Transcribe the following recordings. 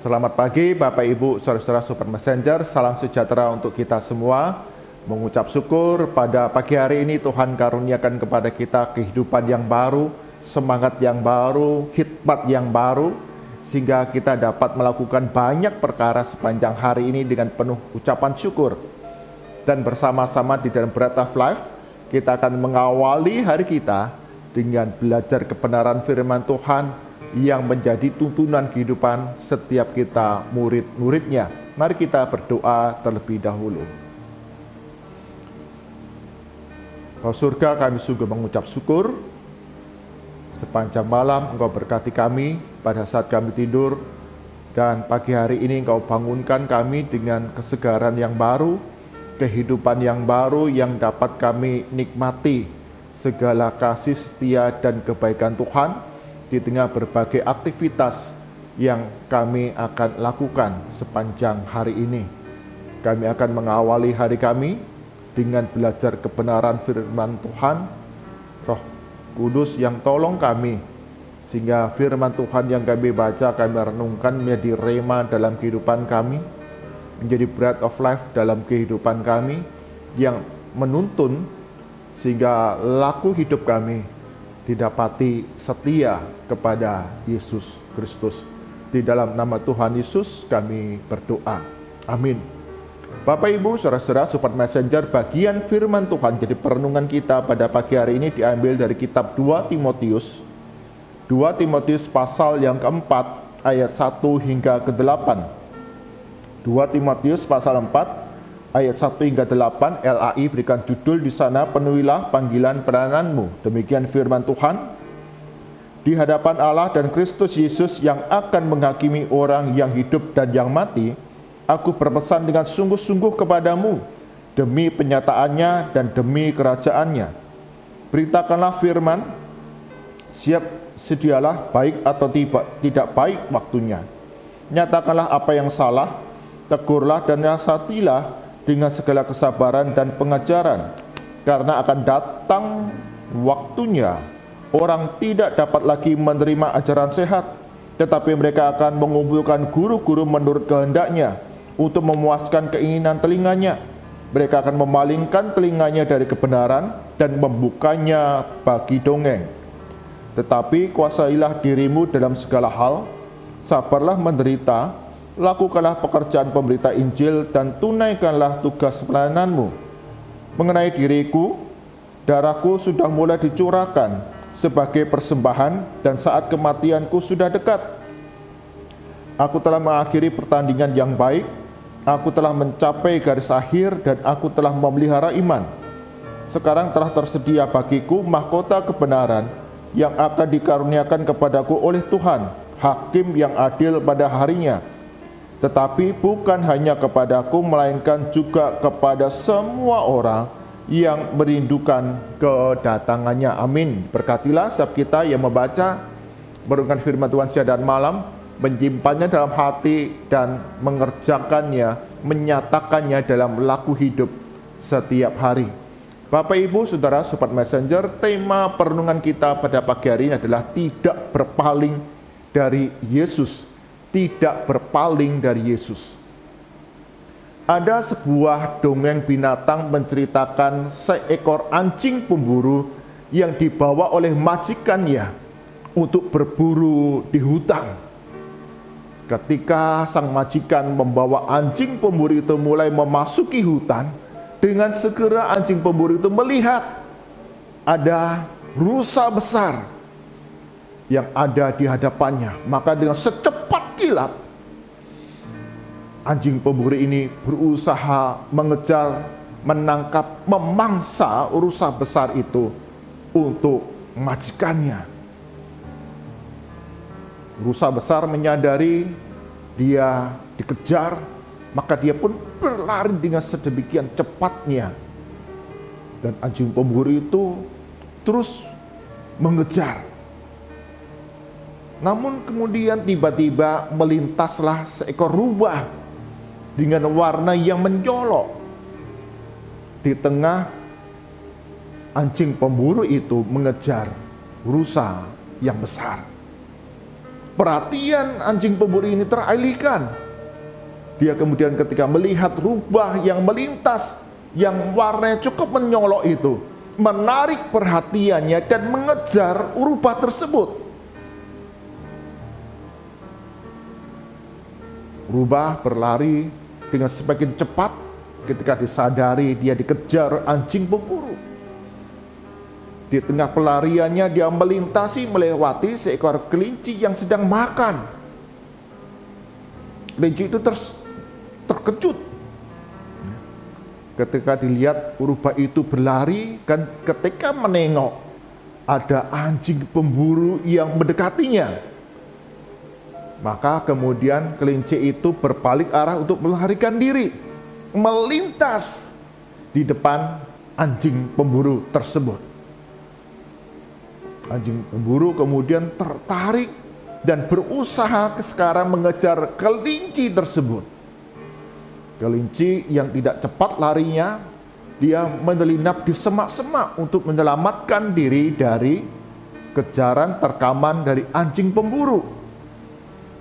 Selamat pagi Bapak Ibu, Saudara-saudara Super Messenger. Salam sejahtera untuk kita semua. Mengucap syukur pada pagi hari ini Tuhan karuniakan kepada kita kehidupan yang baru, semangat yang baru, hikmat yang baru, sehingga kita dapat melakukan banyak perkara sepanjang hari ini dengan penuh ucapan syukur. Dan bersama-sama di dalam Bread of Life, kita akan mengawali hari kita dengan belajar kebenaran firman Tuhan yang menjadi tuntunan kehidupan setiap kita murid-muridnya. Mari kita berdoa terlebih dahulu. Bapa surga, kami sungguh mengucap syukur. Sepanjang malam Engkau berkati kami pada saat kami tidur, dan pagi hari ini Engkau bangunkan kami dengan kesegaran yang baru, kehidupan yang baru yang dapat kami nikmati segala kasih setia dan kebaikan Tuhan di tengah berbagai aktivitas yang kami akan lakukan sepanjang hari ini. Kami akan mengawali hari kami dengan belajar kebenaran firman Tuhan. Roh Kudus yang tolong kami, sehingga firman Tuhan yang kami baca, kami renungkan menjadi rema dalam kehidupan kami, menjadi bread of life dalam kehidupan kami, yang menuntun sehingga laku hidup kami didapati setia kepada Yesus Kristus. Di dalam nama Tuhan Yesus kami berdoa. Amin. Bapak Ibu, Saudara-saudara Super Messenger, bagian firman Tuhan jadi perenungan kita pada pagi hari ini diambil dari kitab 2 Timotius. 2 Timotius pasal yang keempat ayat 1 hingga ke-8. 2 Timotius pasal 4 ayat 1 hingga 8, LAI berikan judul di sana, penuhilah panggilan perananmu. Demikian firman Tuhan. Di hadapan Allah dan Kristus Yesus yang akan menghakimi orang yang hidup dan yang mati, aku berpesan dengan sungguh-sungguh kepadamu demi penyataannya dan demi kerajaannya. Beritakanlah firman, sedialah baik atau tidak baik waktunya. Nyatakanlah apa yang salah, tegurlah dan nasihatilah dengan segala kesabaran dan pengajaran, karena akan datang waktunya orang tidak dapat lagi menerima ajaran sehat, tetapi mereka akan mengumpulkan guru-guru menurut kehendaknya untuk memuaskan keinginan telinganya. Mereka akan memalingkan telinganya dari kebenaran dan membukanya bagi dongeng. Tetapi kuasailah dirimu dalam segala hal, sabarlah menderita, lakukanlah pekerjaan pemberita Injil dan tunaikanlah tugas pelayananmu. Mengenai diriku, darahku sudah mulai dicurahkan sebagai persembahan dan saat kematianku sudah dekat. Aku telah mengakhiri pertandingan yang baik, aku telah mencapai garis akhir dan aku telah memelihara iman. Sekarang telah tersedia bagiku mahkota kebenaran yang akan dikaruniakan kepadaku oleh Tuhan, Hakim yang adil pada harinya. Tetapi bukan hanya kepadaku, melainkan juga kepada semua orang yang merindukan kedatangannya. Amin. Berkatilah setiap kita yang membaca, merenungkan firman Tuhan siang dan malam, menyimpannya dalam hati dan mengerjakannya, menyatakannya dalam laku hidup setiap hari. Bapak Ibu Saudara Sobat Messenger, tema perenungan kita pada pagi hari ini adalah tidak berpaling dari Yesus. Tidak berpaling dari Yesus. Ada sebuah dongeng binatang menceritakan seekor anjing pemburu yang dibawa oleh majikannya untuk berburu di hutan. Ketika sang majikan membawa anjing pemburu itu mulai memasuki hutan, dengan segera anjing pemburu itu melihat ada rusa besar yang ada di hadapannya. Maka dengan secepat kilat, anjing pemburu ini berusaha mengejar, menangkap, memangsa rusa besar itu untuk majikannya. Rusa besar menyadari dia dikejar, maka dia pun berlari dengan sedemikian cepatnya. Dan anjing pemburu itu terus mengejar. Namun kemudian tiba-tiba melintaslah seekor rubah dengan warna yang mencolok. Di tengah anjing pemburu itu mengejar rusa yang besar. perhatian anjing pemburu ini teralihkan. Dia kemudian ketika melihat rubah yang melintas, yang warnanya cukup menyolok itu, menarik perhatiannya dan mengejar rubah tersebut. Rubah berlari dengan semakin cepat. Ketika disadari, dia dikejar anjing pemburu. Di tengah pelariannya, dia melewati seekor kelinci yang sedang makan. Kelinci itu terkejut ketika dilihat rubah itu berlari, kan ketika menengok ada anjing pemburu yang mendekatinya. Maka kemudian kelinci itu berbalik arah untuk melarikan diri, melintas di depan anjing pemburu tersebut. Anjing pemburu kemudian tertarik dan berusaha sekarang mengejar kelinci tersebut. Kelinci yang tidak cepat larinya, dia menyelinap di semak-semak untuk menyelamatkan diri dari kejaran terkaman dari anjing pemburu.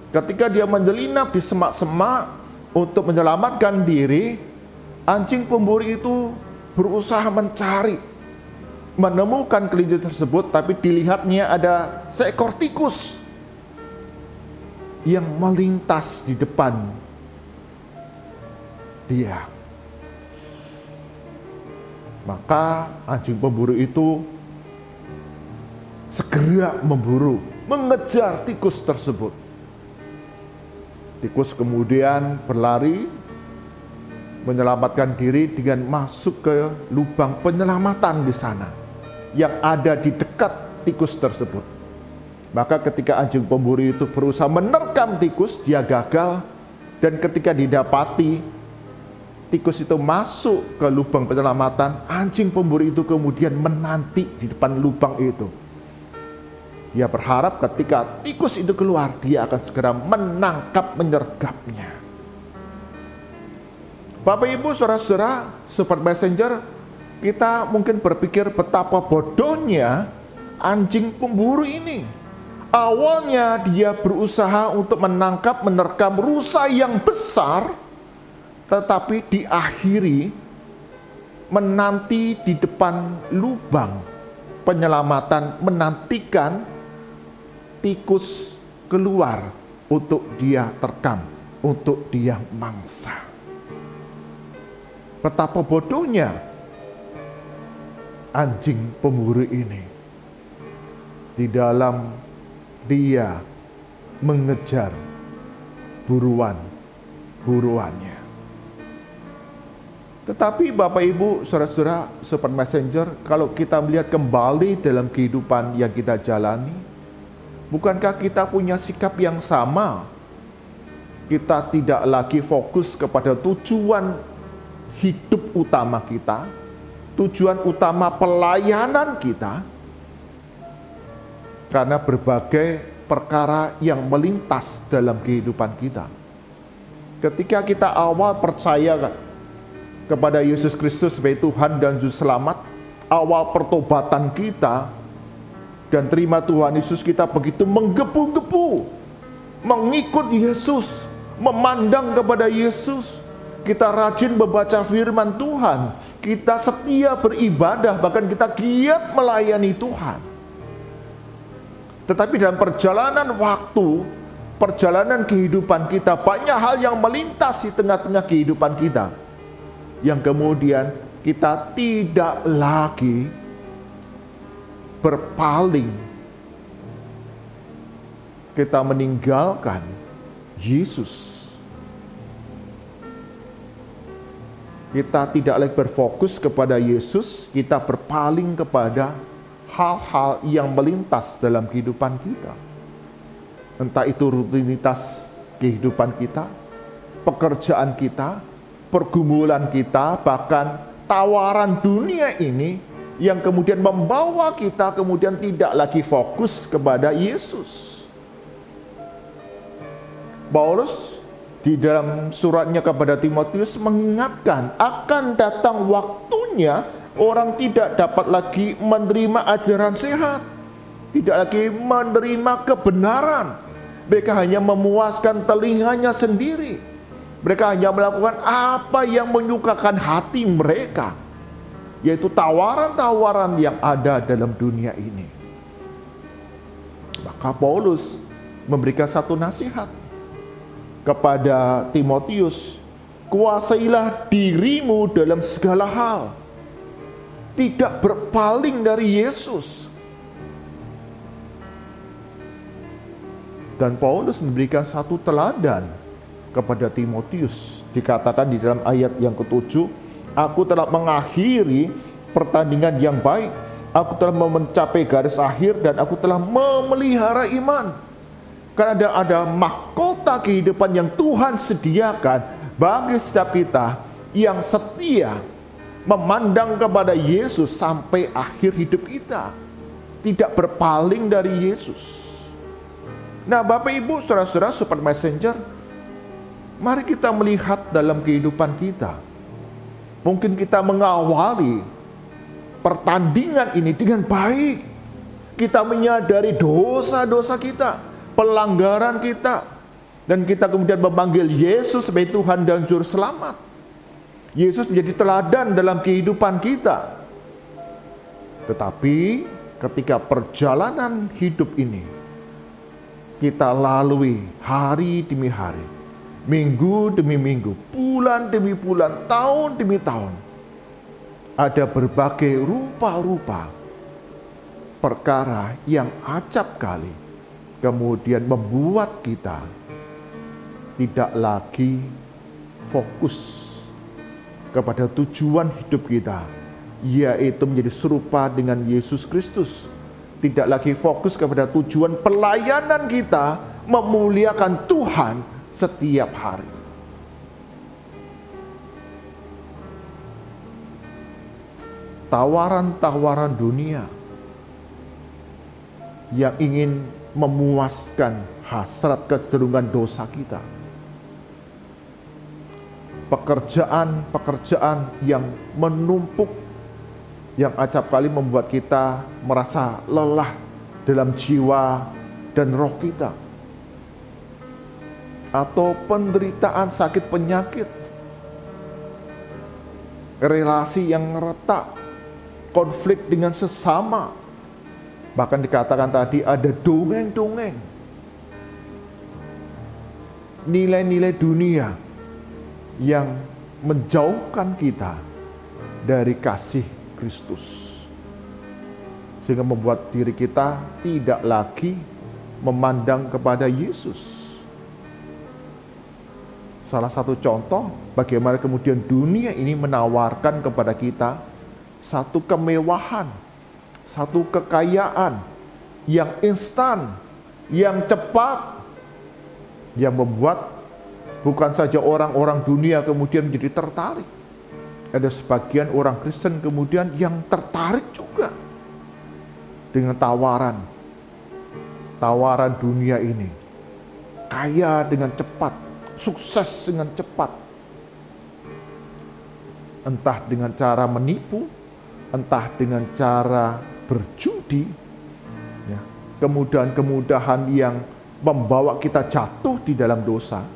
Ketika dia menyelinap di semak-semak untuk menyelamatkan diri, anjing pemburu itu berusaha mencari, menemukan kelinci tersebut, tapi dilihatnya ada seekor tikus yang melintas di depan dia. Maka anjing pemburu itu segera memburu, mengejar tikus tersebut. Tikus kemudian berlari, menyelamatkan diri dengan masuk ke lubang penyelamatan di sana yang ada di dekat tikus tersebut. Maka ketika anjing pemburu itu berusaha menerkam tikus, dia gagal, dan ketika didapati tikus itu masuk ke lubang penyelamatan, anjing pemburu itu kemudian menanti di depan lubang itu. Dia berharap ketika tikus itu keluar, dia akan segera menangkap, menyergapnya. Bapak Ibu, saudara-saudara, Sobat Messenger, kita mungkin berpikir betapa bodohnya anjing pemburu ini. Awalnya dia berusaha untuk menangkap, menerkam rusa yang besar, tetapi diakhiri menanti di depan lubang penyelamatan, menantikan tikus keluar untuk dia terkam, untuk dia mangsa. Betapa bodohnya anjing pemburu ini di dalam dia mengejar buruannya. Tetapi Bapak Ibu, saudara-saudara, Sobat Messenger, kalau kita melihat kembali dalam kehidupan yang kita jalani, bukankah kita punya sikap yang sama? Kita tidak lagi fokus kepada tujuan hidup utama kita, tujuan utama pelayanan kita, karena berbagai perkara yang melintas dalam kehidupan kita. Ketika kita awal percaya kepada Yesus Kristus sebagai Tuhan dan Juru Selamat, awal pertobatan kita dan terima Tuhan Yesus, kita begitu menggebu-gebu mengikut Yesus, memandang kepada Yesus. Kita rajin membaca firman Tuhan, kita setia beribadah, bahkan kita giat melayani Tuhan. Tetapi dalam perjalanan waktu, perjalanan kehidupan kita, banyak hal yang melintas di tengah-tengah kehidupan kita, yang kemudian kita tidak lagi berpaling. Kita meninggalkan Yesus. Kita tidak lagi berfokus kepada Yesus, kita berpaling kepada hal-hal yang melintas dalam kehidupan kita. Entah itu rutinitas kehidupan kita, pekerjaan kita, pergumulan kita, bahkan tawaran dunia ini yang kemudian membawa kita kemudian tidak lagi fokus kepada Yesus. Paulus di dalam suratnya kepada Timotius mengingatkan akan datang waktunya orang tidak dapat lagi menerima ajaran sehat, tidak lagi menerima kebenaran, Mereka hanya memuaskan telinganya sendiri. Mereka hanya melakukan apa yang menyukakan hati mereka, yaitu tawaran-tawaran yang ada dalam dunia ini. Maka Paulus memberikan satu nasihat kepada Timotius, kuasailah dirimu dalam segala hal, tidak berpaling dari Yesus. Dan Paulus memberikan satu teladan kepada Timotius. Dikatakan di dalam ayat yang ke-7, aku telah mengakhiri pertandingan yang baik, aku telah mencapai garis akhir, dan aku telah memelihara iman. Karena ada mahkota kehidupan yang Tuhan sediakan bagi setiap kita yang setia memandang kepada Yesus sampai akhir hidup kita, tidak berpaling dari Yesus. Nah, Bapak Ibu, saudara-saudara, Super Messenger, mari kita melihat dalam kehidupan kita. Mungkin kita mengawali pertandingan ini dengan baik. Kita menyadari dosa-dosa kita, pelanggaran kita, dan kita kemudian memanggil Yesus sebagai Tuhan dan Juru Selamat. Yesus menjadi teladan dalam kehidupan kita. Tetapi ketika perjalanan hidup ini kita lalui hari demi hari, minggu demi minggu, bulan demi bulan, tahun demi tahun, ada berbagai rupa-rupa perkara yang acap kali kemudian membuat kita tidak lagi fokus kepada tujuan hidup kita, yaitu menjadi serupa dengan Yesus Kristus. Tidak lagi fokus kepada tujuan pelayanan kita, memuliakan Tuhan setiap hari. Tawaran-tawaran dunia yang ingin memuaskan hasrat kecenderungan dosa kita. Pekerjaan-pekerjaan yang menumpuk, yang acap kali membuat kita merasa lelah dalam jiwa dan roh kita. Atau penderitaan sakit penyakit, relasi yang retak, konflik dengan sesama. Bahkan dikatakan tadi ada dongeng-dongeng, nilai-nilai dunia yang menjauhkan kita dari kasih Kristus, sehingga membuat diri kita tidak lagi memandang kepada Yesus. Salah satu contoh bagaimana kemudian dunia ini menawarkan kepada kita satu kemewahan, satu kekayaan yang instan, yang cepat, yang membuat bukan saja orang-orang dunia kemudian menjadi tertarik. Ada sebagian orang Kristen kemudian yang tertarik juga dengan tawaran dunia ini. Kaya dengan cepat, sukses dengan cepat. Entah dengan cara menipu, entah dengan cara berjudi, ya, kemudahan-kemudahan yang membawa kita jatuh di dalam dosa,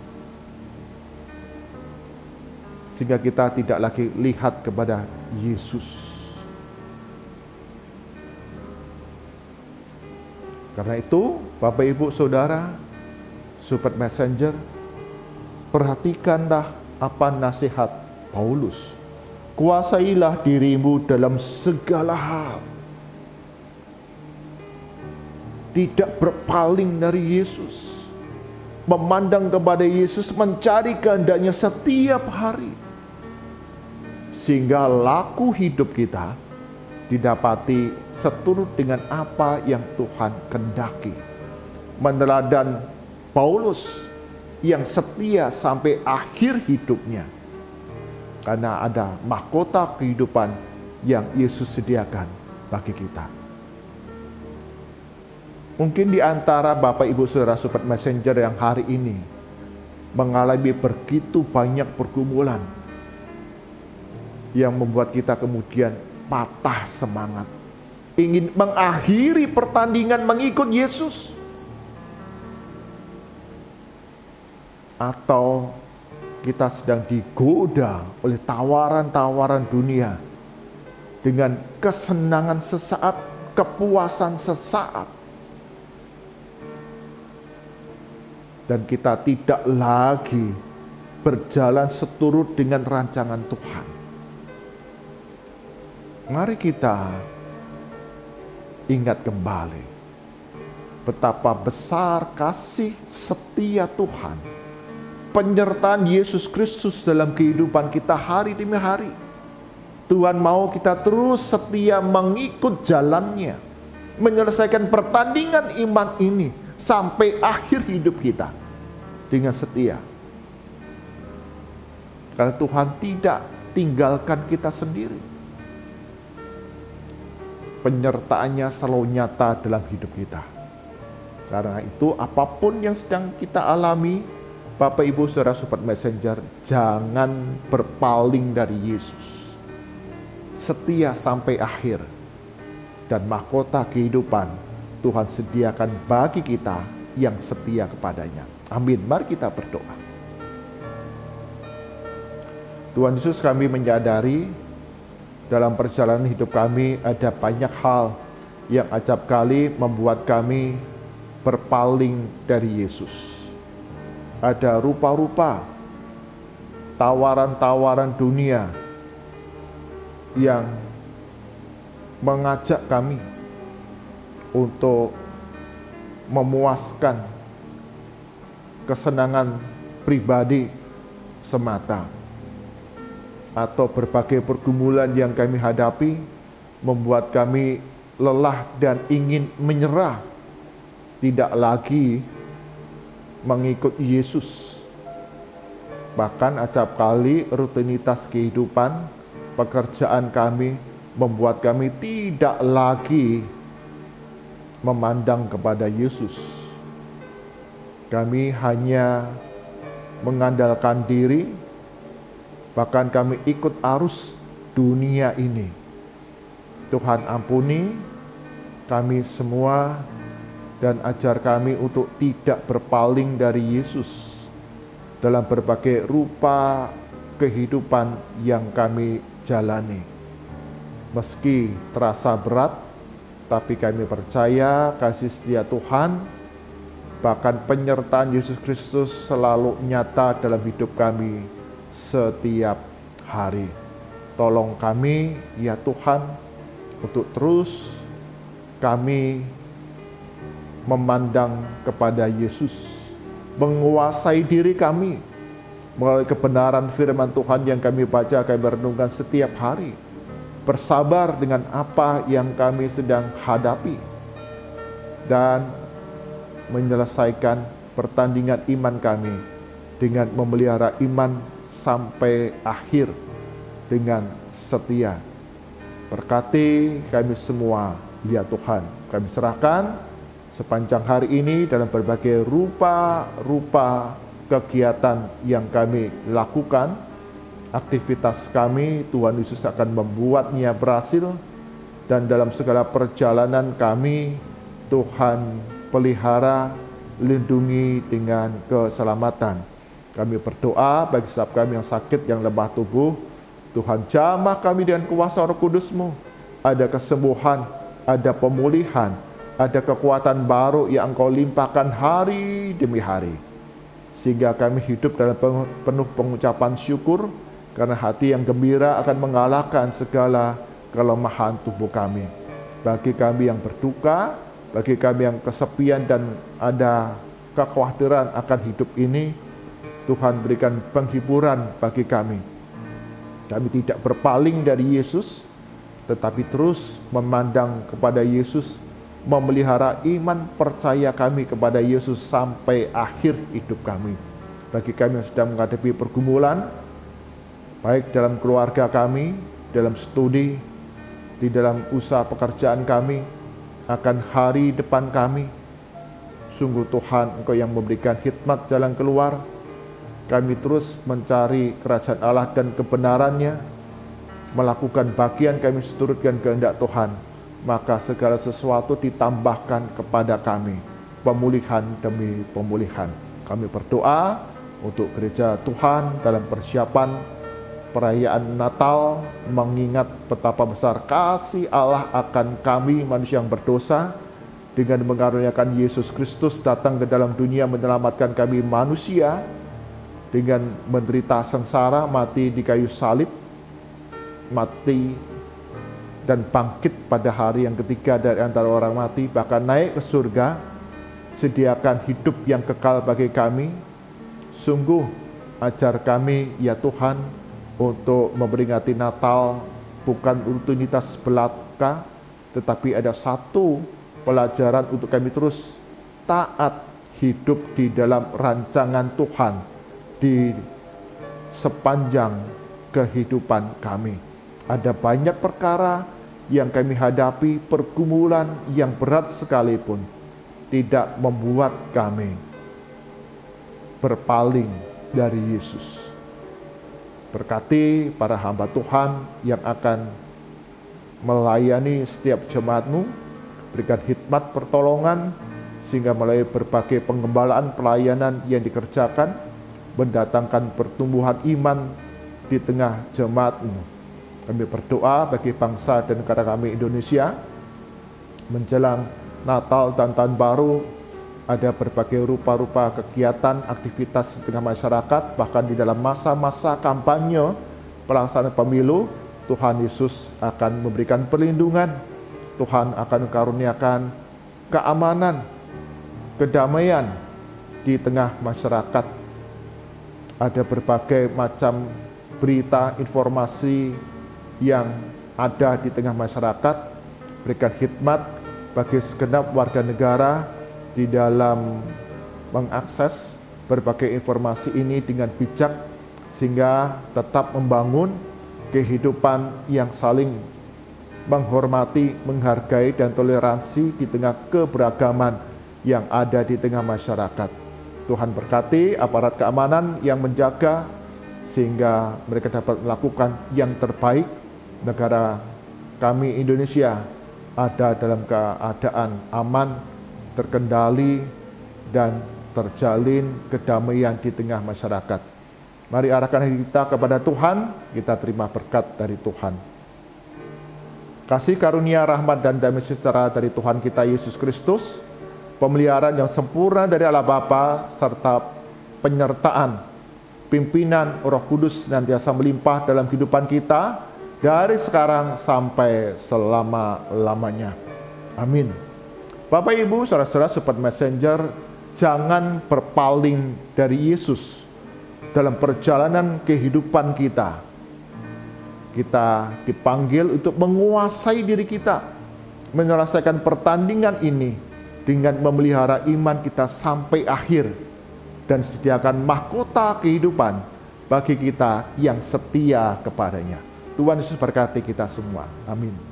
sehingga kita tidak lagi lihat kepada Yesus. Karena itu, Bapak Ibu Saudara, Super Messenger, perhatikanlah apa nasihat Paulus. Kuasailah dirimu dalam segala hal, tidak berpaling dari Yesus, memandang kepada Yesus, mencari kehendaknya setiap hari, sehingga laku hidup kita didapati seturut dengan apa yang Tuhan kehendaki. Meneladan Paulus yang setia sampai akhir hidupnya, karena ada mahkota kehidupan yang Yesus sediakan bagi kita. Mungkin di antara Bapak Ibu Saudara Super Messenger yang hari ini mengalami begitu banyak pergumulan yang membuat kita kemudian patah semangat, ingin mengakhiri pertandingan mengikut Yesus. atau kita sedang digoda oleh tawaran-tawaran dunia dengan kesenangan sesaat, kepuasan sesaat, dan kita tidak lagi berjalan seturut dengan rancangan Tuhan. Mari kita ingat kembali betapa besar kasih setia Tuhan, penyertaan Yesus Kristus dalam kehidupan kita hari demi hari. Tuhan mau kita terus setia mengikut jalannya, menyelesaikan pertandingan iman ini sampai akhir hidup kita dengan setia. Karena Tuhan tidak tinggalkan kita sendiri. Penyertaannya selalu nyata dalam hidup kita. Karena itu apapun yang sedang kita alami, Bapak Ibu Saudara Sobat Messenger, jangan berpaling dari Yesus. Setia sampai akhir. Dan mahkota kehidupan Tuhan sediakan bagi kita yang setia kepadanya. Amin. Mari kita berdoa. Tuhan Yesus, kami menyadari dalam perjalanan hidup kami ada banyak hal yang acap kali membuat kami berpaling dari Yesus. Ada rupa-rupa tawaran-tawaran dunia yang mengajak kami untuk memuaskan kesenangan pribadi semata, atau berbagai pergumulan yang kami hadapi membuat kami lelah dan ingin menyerah, tidak lagi mengikut Yesus. Bahkan acap kali rutinitas kehidupan, pekerjaan kami membuat kami tidak lagi memandang kepada Yesus. Kami hanya mengandalkan diri, bahkan kami ikut arus dunia ini. Tuhan ampuni kami semua dan ajar kami untuk tidak berpaling dari Yesus dalam berbagai rupa kehidupan yang kami jalani. Meski terasa berat, tapi kami percaya kasih setia Tuhan, bahkan penyertaan Yesus Kristus selalu nyata dalam hidup kami setiap hari. Tolong kami ya Tuhan untuk terus kami memandang kepada Yesus, menguasai diri kami melalui kebenaran firman Tuhan yang kami baca, kami renungkan setiap hari, bersabar dengan apa yang kami sedang hadapi, dan menyelesaikan pertandingan iman kami dengan memelihara iman sampai akhir dengan setia. Berkati kami semua ya Tuhan. Kami serahkan sepanjang hari ini dalam berbagai rupa-rupa kegiatan yang kami lakukan, aktivitas kami, Tuhan Yesus akan membuatnya berhasil, dan dalam segala perjalanan kami, Tuhan pelihara, lindungi dengan keselamatan. Kami berdoa bagi setiap kami yang sakit, yang lemah tubuh, Tuhan jamah kami dengan kuasa Roh Kudus-Mu, ada kesembuhan, ada pemulihan, ada kekuatan baru yang Engkau limpahkan hari demi hari, sehingga kami hidup dalam penuh pengucapan syukur, karena hati yang gembira akan mengalahkan segala kelemahan tubuh kami. Bagi kami yang berduka, bagi kami yang kesepian dan ada kekhawatiran akan hidup ini, Tuhan berikan penghiburan bagi kami. Kami tidak berpaling dari Yesus, tetapi terus memandang kepada Yesus, memelihara iman percaya kami kepada Yesus sampai akhir hidup kami. Bagi kami yang sedang menghadapi pergumulan, baik dalam keluarga kami, dalam studi, di dalam usaha pekerjaan kami, akan hari depan kami, sungguh Tuhan Engkau yang memberikan hikmat jalan keluar. Kami terus mencari kerajaan Allah dan kebenarannya, melakukan bagian kami seturutkan kehendak Tuhan, maka segala sesuatu ditambahkan kepada kami, pemulihan demi pemulihan. Kami berdoa, untuk gereja Tuhan dalam persiapan perayaan Natal, mengingat betapa besar kasih Allah akan kami manusia yang berdosa, dengan mengaruniakan Yesus Kristus datang ke dalam dunia menyelamatkan kami manusia, dengan menderita sengsara, mati di kayu salib, mati dan bangkit pada hari yang ketiga dari antara orang mati, bahkan naik ke surga, sediakan hidup yang kekal bagi kami. Sungguh ajar kami ya Tuhan untuk memperingati Natal bukan rutinitas belaka, tetapi ada satu pelajaran untuk kami terus taat hidup di dalam rancangan Tuhan di sepanjang kehidupan kami. Ada banyak perkara yang kami hadapi, pergumulan yang berat sekalipun tidak membuat kami berpaling dari Yesus. Berkati para hamba Tuhan yang akan melayani setiap jemaat-Mu, berikan hikmat pertolongan, sehingga melalui berbagai pengembalaan pelayanan yang dikerjakan, mendatangkan pertumbuhan iman di tengah jemaat-Mu. Kami berdoa bagi bangsa dan negara kami Indonesia, menjelang Natal dan Tahun Baru, ada berbagai rupa-rupa kegiatan, aktivitas di tengah masyarakat, bahkan di dalam masa-masa kampanye pelaksanaan pemilu, Tuhan Yesus akan memberikan perlindungan, Tuhan akan karuniakan keamanan, kedamaian di tengah masyarakat. Ada berbagai macam berita, informasi yang ada di tengah masyarakat, berikan hikmat bagi segenap warga negara di dalam mengakses berbagai informasi ini dengan bijak, sehingga tetap membangun kehidupan yang saling menghormati, menghargai, dan toleransi di tengah keberagaman yang ada di tengah masyarakat. Tuhan berkati aparat keamanan yang menjaga, sehingga mereka dapat melakukan yang terbaik. Negara kami Indonesia ada dalam keadaan aman, terkendali, dan terjalin kedamaian di tengah masyarakat. Mari arahkan hati kita kepada Tuhan, kita terima berkat dari Tuhan. Kasih karunia, rahmat, dan damai sejahtera dari Tuhan kita Yesus Kristus, pemeliharaan yang sempurna dari Allah Bapa, serta penyertaan pimpinan Roh Kudus senantiasa melimpah dalam kehidupan kita dari sekarang sampai selama-lamanya. Amin. Bapak, Ibu, saudara-saudara, sobat messenger, jangan berpaling dari Yesus dalam perjalanan kehidupan kita. Kita dipanggil untuk menguasai diri kita, menyelesaikan pertandingan ini dengan memelihara iman kita sampai akhir, dan sediakan mahkota kehidupan bagi kita yang setia kepadanya. Tuhan Yesus berkati kita semua. Amin.